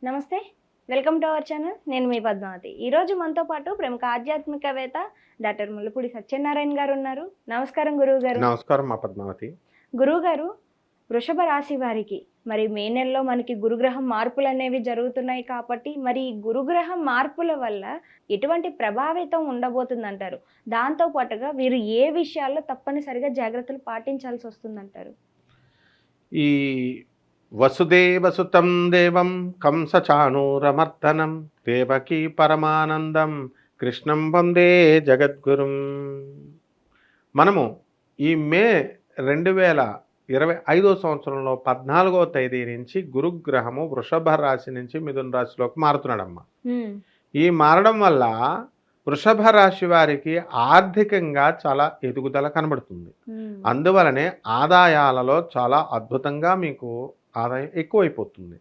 నమస్తే. Welcome to our channel. నేను మీ పద్మావతి. ఈరోజు మనతో పాటు ప్రముఖ ఆధ్యాత్మికవేత్త డాక్టర్ ముల్లపూడి సత్యనారాయణ గారు ఉన్నారు. నమస్కారం గురువుగారు. నమస్కారం మా పద్మావతి. గురువుగారు, వృషభ రాశి వారికి మరి మే నెలలో మనకి గురుగ్రహం మార్పులు అనేవి జరుగుతున్నాయి కాబట్టి మరి ఈ గురుగ్రహం మార్పుల వల్ల ఎటువంటి ప్రభావితం ఉండబోతుందంటారు? దాంతో పాటుగా వీరు ఏ విషయాల్లో తప్పనిసరిగా జాగ్రత్తలు పాటించాల్సి వస్తుందంటారు? ఈ వసుదేవసుతం దేవం కంసచాణూరమర్దనం దేవకీ పరమానందం కృష్ణం వందే జగద్గురుం. మనము ఈ మే 2025 సంవత్సరంలో 14వ తేదీ నుంచి గురుగ్రహము వృషభ రాశి నుంచి మిథున రాశిలోకి మారుతున్నాడమ్మా. ఈ మారడం వల్ల వృషభ రాశి వారికి ఆర్థికంగా చాలా ఎదుగుదల కనబడుతుంది. అందువలనే ఆదాయాలలో చాలా అద్భుతంగా మీకు ఆదాయం ఎక్కువైపోతుంది.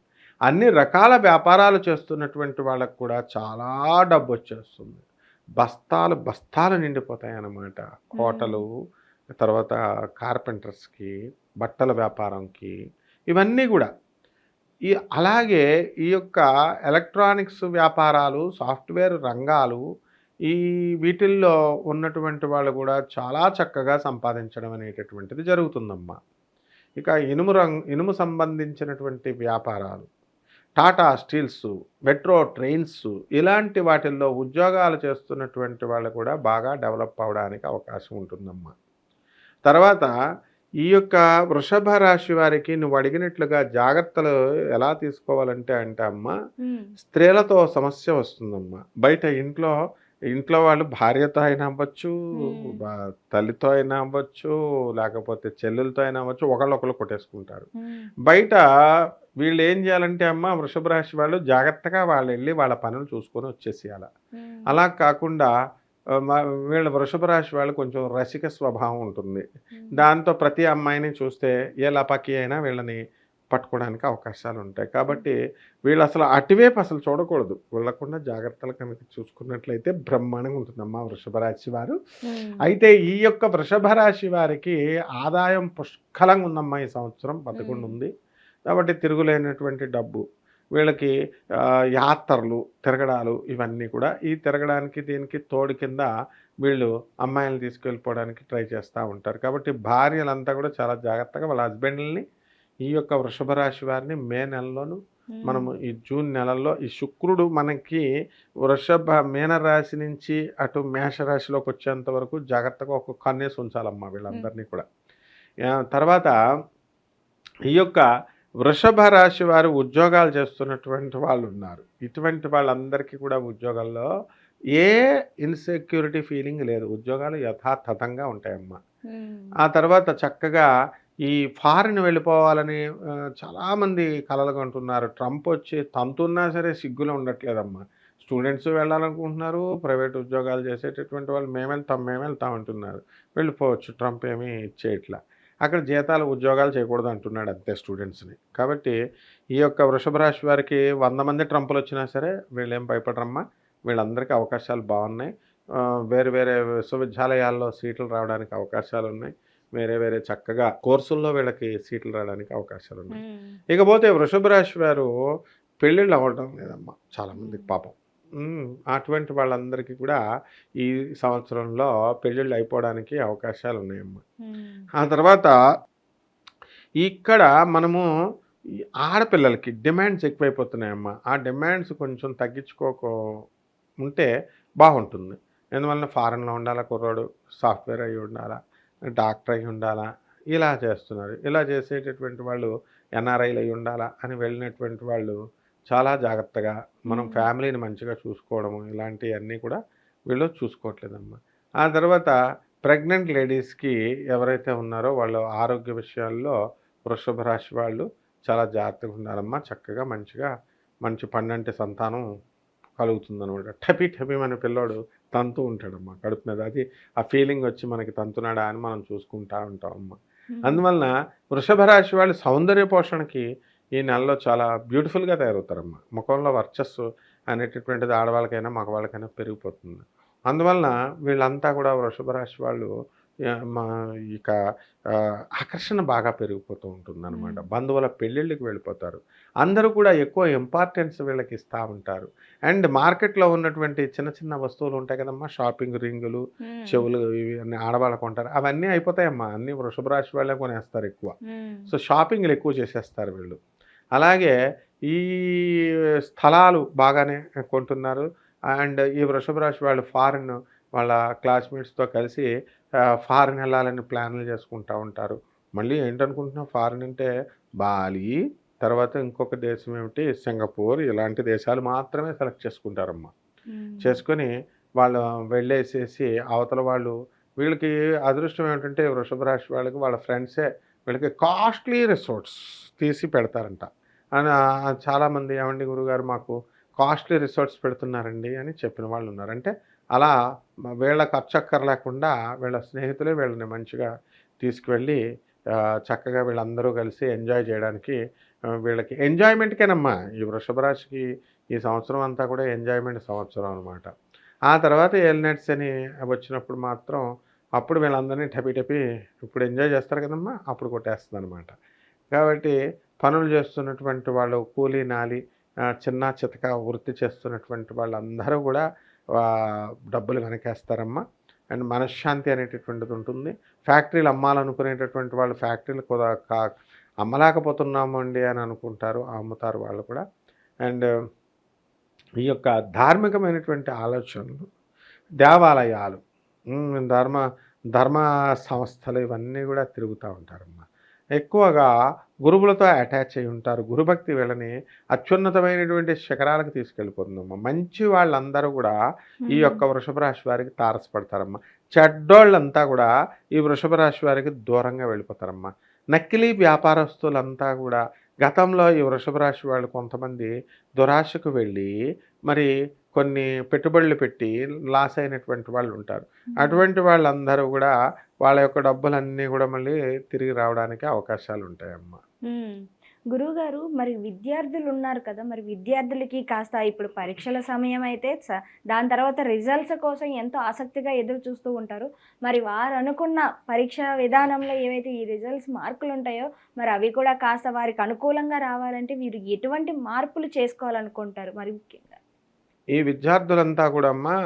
అన్ని రకాల వ్యాపారాలు చేస్తున్నటువంటి వాళ్ళకు కూడా చాలా డబ్బు వచ్చేస్తుంది. బస్తాలు బస్తాలు నిండిపోతాయి అన్నమాట. హోటలు, తర్వాత కార్పెంటర్స్కి, బట్టల వ్యాపారంకి, ఇవన్నీ కూడా అలాగే ఈ యొక్క ఎలక్ట్రానిక్స్ వ్యాపారాలు, సాఫ్ట్వేర్ రంగాలు, ఈ వీటిల్లో ఉన్నటువంటి వాళ్ళు కూడా చాలా చక్కగా సంపాదించడం అనేటటువంటిది జరుగుతుందమ్మా. ఇక ఇనుము సంబంధించినటువంటి వ్యాపారాలు, టాటా స్టీల్స్, మెట్రో ట్రైన్స్, ఇలాంటి వాటిల్లో ఉద్యోగాలు చేస్తున్నటువంటి వాళ్ళు కూడా బాగా డెవలప్ అవడానికి అవకాశం ఉంటుందమ్మా. తర్వాత ఈ యొక్క వృషభ రాశి వారికి నువ్వు అడిగినట్లుగా జాగ్రత్తలు ఎలా తీసుకోవాలంటే అమ్మా, స్త్రీలతో సమస్య వస్తుందమ్మా. బయట ఇంట్లో వాళ్ళు భార్యతో అయినా అవ్వచ్చు, తల్లితో అయినా అవ్వచ్చు, లేకపోతే చెల్లెలతో అయినా అవ్వచ్చు, ఒకళ్ళు కొట్టేసుకుంటారు. బయట వీళ్ళు ఏం చేయాలంటే అమ్మ, వృషభ రాశి వాళ్ళు జాగ్రత్తగా వాళ్ళు వెళ్ళి వాళ్ళ పనులు చూసుకొని వచ్చేసేయాలి. అలా కాకుండా వీళ్ళ వృషభ రాశి వాళ్ళు కొంచెం రసిక స్వభావం ఉంటుంది. దాంతో ప్రతి అమ్మాయిని చూస్తే ఏ లపాకి అయినా వీళ్ళని పట్టుకోవడానికి అవకాశాలు ఉంటాయి. కాబట్టి వీళ్ళు అసలు అటువైపు అసలు చూడకూడదు. వెళ్ళకుండా జాగ్రత్తలు కనుక చూసుకున్నట్లయితే బ్రహ్మాండంగా ఉంటుందమ్మా వృషభ రాశి వారు. అయితే ఈ యొక్క వృషభ రాశి వారికి ఆదాయం పుష్కలంగా ఉందమ్మా. ఈ సంవత్సరం 11 ఉంది కాబట్టి తిరుగులేనటువంటి డబ్బు. వీళ్ళకి యాత్రలు, తిరగడాలు, ఇవన్నీ కూడా ఈ తిరగడానికి దీనికి తోడు కింద వీళ్ళు అమ్మాయిలను తీసుకెళ్ళిపోవడానికి ట్రై చేస్తూ ఉంటారు. కాబట్టి భార్యలంతా కూడా చాలా జాగ్రత్తగా వాళ్ళ హస్బెండ్ని, ఈ యొక్క వృషభ రాశి వారిని మే నెలలోను, మనము ఈ జూన్ నెలల్లో ఈ శుక్రుడు మనకి మీనరాశి నుంచి అటు మేషరాశిలోకి వచ్చేంత వరకు జాగ్రత్తగా ఒక కన్నేసి ఉంచాలమ్మా వీళ్ళందరినీ కూడా. తర్వాత ఈ యొక్క వృషభ రాశి వారు ఉద్యోగాలు చేస్తున్నటువంటి వాళ్ళు ఉన్నారు. ఇటువంటి వాళ్ళందరికీ కూడా ఉద్యోగాల్లో ఏ ఇన్సెక్యూరిటీ ఫీలింగ్ లేదు. ఉద్యోగాలు యథాతథంగా ఉంటాయమ్మా. ఆ తర్వాత చక్కగా ఈ ఫారిన్ వెళ్ళిపోవాలని చాలామంది కలలు కంటున్నారు. ట్రంప్ వచ్చి తంతున్నా సరే సిగ్గులో ఉండట్లేదమ్మా. స్టూడెంట్స్ వెళ్ళాలనుకుంటున్నారు, ప్రైవేట్ ఉద్యోగాలు చేసేటటువంటి వాళ్ళు మేము వెళ్తాం అంటున్నారు. వెళ్ళిపోవచ్చు, ట్రంప్ ఏమీ ఇచ్చేయట్లా. అక్కడ జీతాలు ఉద్యోగాలు చేయకూడదు అంటున్నాడు అంతే స్టూడెంట్స్ని. కాబట్టి ఈ యొక్క వృషభ రాశి వారికి 100 మంది ట్రంపులు వచ్చినా సరే వీళ్ళేం భయపడరమ్మా. వీళ్ళందరికీ అవకాశాలు బాగున్నాయి. వేరే వేరే విశ్వవిద్యాలయాల్లో సీట్లు రావడానికి అవకాశాలు ఉన్నాయి. వేరే చక్కగా కోర్సుల్లో వీళ్ళకి సీట్లు రావడానికి అవకాశాలు ఉన్నాయి. ఇకపోతే వృషభ రాశి వారు పెళ్ళిళ్ళు అవ్వడం లేదమ్మా చాలామందికి పాపం. అటువంటి వాళ్ళందరికీ కూడా ఈ సంవత్సరంలో పెళ్ళిళ్ళు అయిపోవడానికి అవకాశాలు ఉన్నాయమ్మా. ఆ తర్వాత ఇక్కడ మనము ఆడపిల్లలకి డిమాండ్స్ ఎక్కువైపోతున్నాయమ్మా. ఆ డిమాండ్స్ కొంచెం ఉంటే బాగుంటుంది. ఎందువల్ల ఫారెన్లో ఉండాలా కుర్రాడు, సాఫ్ట్వేర్ అయి ఉండాలా, డాక్టర్ అయి ఉండాలా, ఇలా చేస్తున్నారు. ఇలా చేసేటటువంటి వాళ్ళు ఎన్ఆర్ఐలు అయి ఉండాలా అని వెళ్ళినటువంటి వాళ్ళు చాలా జాగ్రత్తగా మనం ఫ్యామిలీని మంచిగా చూసుకోవడము, ఇలాంటివన్నీ కూడా వీళ్ళు చూసుకోవట్లేదమ్మా. ఆ తర్వాత ప్రెగ్నెంట్ లేడీస్కి ఎవరైతే ఉన్నారో వాళ్ళ ఆరోగ్య విషయాల్లో వృషభ రాశి వాళ్ళు చాలా జాగ్రత్తగా ఉండాలమ్మా. చక్కగా మంచి పండంటి సంతానం కలుగుతుందనమాట. టపీ మన పిల్లోడు తంతు ఉంటాడమ్మా కడుపు మీద. అది ఆ ఫీలింగ్ వచ్చి మనకి తంతునాడా అని మనం చూసుకుంటూ ఉంటామమ్మా. అందువలన వృషభ రాశి వాళ్ళు సౌందర్య పోషణకి ఈ నెలలో చాలా బ్యూటిఫుల్గా తయారవుతారమ్మా. ముఖంలో వర్చస్సు అనేటటువంటిది ఆడవాళ్ళకైనా మగవాళ్ళకైనా పెరిగిపోతుంది. అందువలన వీళ్ళంతా కూడా వృషభ రాశి వాళ్ళు మా ఇక ఆకర్షణ బాగా పెరిగిపోతూ ఉంటుందన్నమాట. బంధువుల పెళ్ళిళ్ళకి వెళ్ళిపోతారు. అందరూ కూడా ఎక్కువ ఇంపార్టెన్స్ వీళ్ళకి ఇస్తూ ఉంటారు. అండ్ మార్కెట్లో ఉన్నటువంటి చిన్న చిన్న వస్తువులు ఉంటాయి కదమ్మా, షాపింగ్ రింగులు, చెవులు, ఇవి అన్నీ ఆడవాళ్ళు కొంటారు. అవన్నీ అయిపోతాయమ్మా. అన్నీ వృషభ రాశి వాళ్ళే కొనేస్తారు ఎక్కువ. సో షాపింగ్లు ఎక్కువ చేసేస్తారు వీళ్ళు. అలాగే ఈ స్థలాలు బాగానే కొంటున్నారు. అండ్ ఈ వృషభ రాశి వాళ్ళు ఫారిన్ వాళ్ళ క్లాస్మేట్స్తో కలిసి ఫారిన్ వెళ్ళాలని ప్లాన్లు చేసుకుంటూ ఉంటారు. మళ్ళీ ఏంటనుకుంటున్నాం, ఫారిన్ అంటే బాలి, తర్వాత ఇంకొక దేశం ఏమిటి, సింగపూర్, ఇలాంటి దేశాలు మాత్రమే సెలెక్ట్ చేసుకుంటారమ్మా. చేసుకొని వాళ్ళు వెళ్ళేసేసి అవతల వాళ్ళు, వీళ్ళకి అదృష్టం ఏమిటంటే వృషభ రాశి వాళ్ళకి వాళ్ళ ఫ్రెండ్సే వీళ్ళకి కాస్ట్లీ రిసార్ట్స్ తీసి పెడతారంట. అని చాలామంది ఏమండి గురుగారు మాకు కాస్ట్లీ రిసార్ట్స్ పెడుతున్నారండి అని చెప్పిన వాళ్ళు ఉన్నారు. అంటే అలా వీళ్ళ ఖర్చు అక్కర్లేకుండా వీళ్ళ స్నేహితులే వీళ్ళని మంచిగా తీసుకువెళ్ళి చక్కగా వీళ్ళందరూ కలిసి ఎంజాయ్ చేయడానికి, వీళ్ళకి ఎంజాయ్మెంట్కేనమ్మా. ఈ వృషభ రాశికి ఈ సంవత్సరం అంతా కూడా ఎంజాయ్మెంట్ సంవత్సరం అనమాట. ఆ తర్వాత ఎల్నెట్స్ అని వచ్చినప్పుడు మాత్రం అప్పుడు వీళ్ళందరినీ టపి ఇప్పుడు ఎంజాయ్ చేస్తారు కదమ్మా, అప్పుడు కొట్టేస్తుంది అనమాట. కాబట్టి పనులు చేస్తున్నటువంటి వాళ్ళు, కూలీ నాలి చిన్న చితక వృత్తి చేస్తున్నటువంటి వాళ్ళందరూ కూడా డబ్బులు వెనకేస్తారమ్మా. అండ్ మనశ్శాంతి అనేటటువంటిది ఉంటుంది. ఫ్యాక్టరీలు అమ్మాలనుకునేటటువంటి వాళ్ళు ఫ్యాక్టరీలు కూడా అమ్మలేకపోతున్నాము అండి అని అనుకుంటారు, అమ్ముతారు వాళ్ళు కూడా. అండ్ ఈ యొక్క ధార్మికమైనటువంటి ఆలోచనలు, దేవాలయాలు, ధర్మ సంస్థలు ఇవన్నీ కూడా తిరుగుతూ ఉంటారమ్మా. ఎక్కువగా గురువులతో అటాచ్ అయి ఉంటారు. గురుభక్తి వీళ్ళని అత్యున్నతమైనటువంటి శిఖరాలకు తీసుకెళ్ళిపోతుందమ్మా. మంచి వాళ్ళందరూ కూడా ఈ యొక్క వృషభ రాశి వారికి తారసపడతారమ్మా. చెడ్డోళ్ళంతా కూడా ఈ వృషభ రాశి వారికి దూరంగా వెళ్ళిపోతారమ్మా. నకిలీ వ్యాపారస్తులంతా కూడా గతంలో ఈ వృషభ రాశి వాళ్ళు కొంతమంది దురాశకు వెళ్ళి మరి కొన్ని పెట్టుబడులు పెట్టి లాస్ అయినటువంటి వాళ్ళు ఉంటారు. అటువంటి వాళ్ళందరూ కూడా వాళ్ళ యొక్క డబ్బులన్నీ కూడా మళ్ళీ తిరిగి రావడానికి అవకాశాలు ఉంటాయమ్మా. గురువుగారు, మరి విద్యార్థులు ఉన్నారు కదా, మరి విద్యార్థులకి కాస్త ఇప్పుడు పరీక్షల సమయం అయితే దాని తర్వాత రిజల్ట్స్ కోసం ఎంతో ఆసక్తిగా ఎదురు చూస్తూ ఉంటారు. మరి వారు అనుకున్న పరీక్షా విధానంలో ఏవైతే ఈ రిజల్ట్స్ మార్కులు ఉంటాయో మరి అవి కూడా కాస్త వారికి అనుకూలంగా రావాలంటే వీరు ఎటువంటి మార్పులు చేసుకోవాలనుకుంటారు మరి ముఖ్యంగా? ఈ విద్యార్థులంతా కూడా అమ్మా,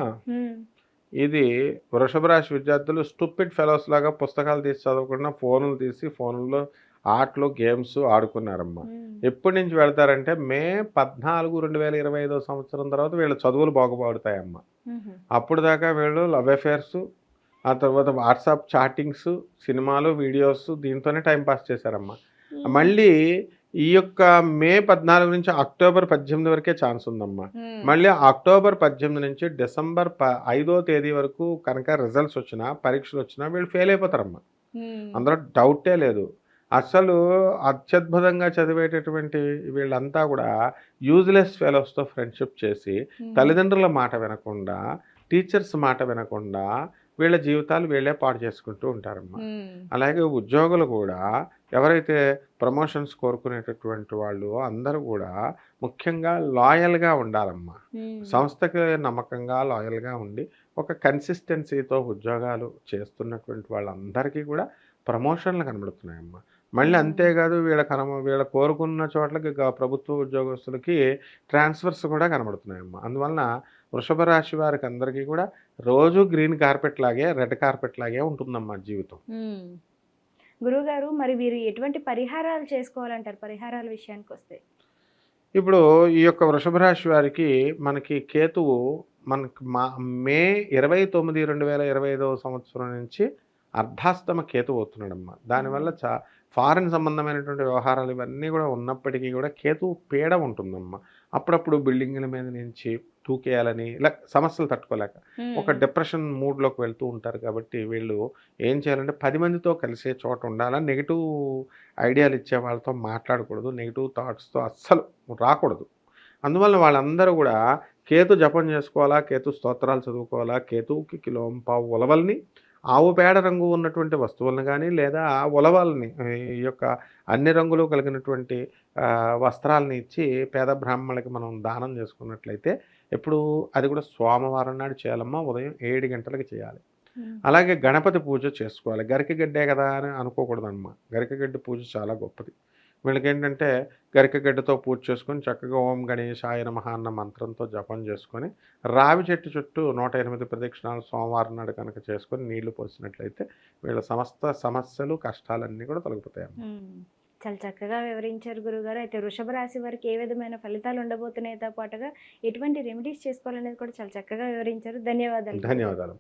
ఇది వృషభ రాశి విద్యార్థులు స్టూపిడ్ ఫెలోస్ లాగా పుస్తకాలు తీసి చదవకుండా ఫోన్లు తీసి ఫోన్లో ఆటలు గేమ్స్ ఆడుకున్నారమ్మా. ఎప్పటి నుంచి వెళ్తారంటే మే 14, 2025 సంవత్సరం తర్వాత వీళ్ళ చదువులు బాగుపడతాయమ్మా. అప్పుడు దాకా వీళ్ళు లవ్ అఫేర్స్, ఆ తర్వాత వాట్సాప్ చాటింగ్స్, సినిమాలు, వీడియోస్, దీంతోనే టైంపాస్ చేశారమ్మా. మళ్ళీ ఈ యొక్క మే 14 నుంచి అక్టోబర్ 18 వరకే ఛాన్స్ ఉందమ్మా. మళ్ళీ అక్టోబర్ 18 నుంచి డిసెంబర్ 5వ తేదీ వరకు కనుక రిజల్ట్స్ వచ్చినా, పరీక్షలు వచ్చినా వీళ్ళు ఫెయిల్ అయిపోతారమ్మా. అందులో డౌటే లేదు. అసలు అత్యద్భుతంగా చదివేటటువంటి వీళ్ళంతా కూడా యూజ్లెస్ ఫెలోస్తో ఫ్రెండ్షిప్ చేసి తల్లిదండ్రుల మాట వినకుండా, టీచర్స్ మాట వినకుండా వీళ్ళ జీవితాలు వీళ్ళే పాడు చేసుకుంటూ ఉంటారమ్మా. అలాగే ఉద్యోగులు కూడా ఎవరైతే ప్రమోషన్స్ కోరుకునేటటువంటి వాళ్ళు అందరూ కూడా ముఖ్యంగా లాయల్గా ఉండాలమ్మా. సంస్థకి నమ్మకంగా లాయల్గా ఉండి ఒక కన్సిస్టెన్సీతో ఉద్యోగాలు చేస్తున్నటువంటి వాళ్ళందరికీ కూడా ప్రమోషన్లు కనబడుతున్నాయమ్మా. మళ్ళీ అంతేకాదు వీళ్ళ కోరుకున్న చోట్లకి ప్రభుత్వ ఉద్యోగస్తులకి ట్రాన్స్ఫర్స్ కూడా కనబడుతున్నాయమ్మా. అందువలన వృషభ రాశి వారికి అందరికీ కూడా రోజు గ్రీన్ కార్పెట్ లాగే, రెడ్ కార్పెట్ లాగే ఉంటుందమ్మా జీవితం. గురువుగారు, మరి వీరు ఎటువంటి పరిహారాలు చేసుకోవాలంటారు? పరిహారాల విషయానికి వస్తే ఇప్పుడు ఈ యొక్క వృషభ రాశి వారికి మనకి కేతువు మనకి మే 29, 2025 సంవత్సరం నుంచి అర్ధాస్తమ కేతు అవుతున్నాడమ్మా. దానివల్ల ఫారెన్ సంబంధమైనటువంటి వ్యవహారాలు ఇవన్నీ కూడా ఉన్నప్పటికీ కూడా కేతువు పీడ ఉంటుందమ్మా. అప్పుడప్పుడు బిల్డింగ్ల మీద నుంచి తూకేయాలని ఇలా సమస్యలు తట్టుకోలేక ఒక డిప్రెషన్ మూడ్లోకి వెళ్తూ ఉంటారు. కాబట్టి వీళ్ళు ఏం చేయాలంటే 10 మందితో కలిసే చోట ఉండాలా. నెగిటివ్ ఐడియాలు ఇచ్చే వాళ్ళతో మాట్లాడకూడదు. నెగిటివ్ థాట్స్తో అస్సలు రాకూడదు. అందువల్ల వాళ్ళందరూ కూడా కేతు జపం చేసుకోవాలా, కేతు స్తోత్రాలు చదువుకోవాలా. కేతువుకి కిలోంపావు ఉలవల్ని, ఆవు పేడ రంగు ఉన్నటువంటి వస్తువులను కానీ లేదా ఉలవల్ని, ఈ యొక్క అన్ని రంగులు కలిగినటువంటి వస్త్రాలని ఇచ్చి పేద బ్రాహ్మణులకి మనం దానం చేసుకున్నట్లయితే, ఎప్పుడు అది కూడా సోమవారం నాడు చేయాలమ్మా. ఉదయం 7 గంటలకి చేయాలి. అలాగే గణపతి పూజ చేసుకోవాలి. గరికగడ్డే కదా అని అనుకోకూడదమ్మా. గరికగడ్డి పూజ చాలా గొప్పది. వీళ్ళకేంటంటే గరికగడ్డతో పూజ చేసుకొని చక్కగా ఓం గణేశాయ నమః అన్న మంత్రంతో జపం చేసుకొని రావి చెట్టు చుట్టూ 108 ప్రదక్షిణాలు సోమవారం నాడు కనుక చేసుకొని నీళ్లు పోసినట్లయితే వీళ్ళ సమస్త సమస్యలు కష్టాలన్నీ కూడా తొలగిపోతాయమ్మా. చాలా చక్కగా వివరించారు గురుగారు. అయితే వృషభ రాశి వారికి ఏ విధమైన ఫలితాలు ఉండబోతున్నాయితో పాటుగా ఎటువంటి రెమెడీస్ చేసుకోవాలనేది కూడా చాలా చక్కగా వివరించారు. ధన్యవాదాలు. ధన్యవాదాలు.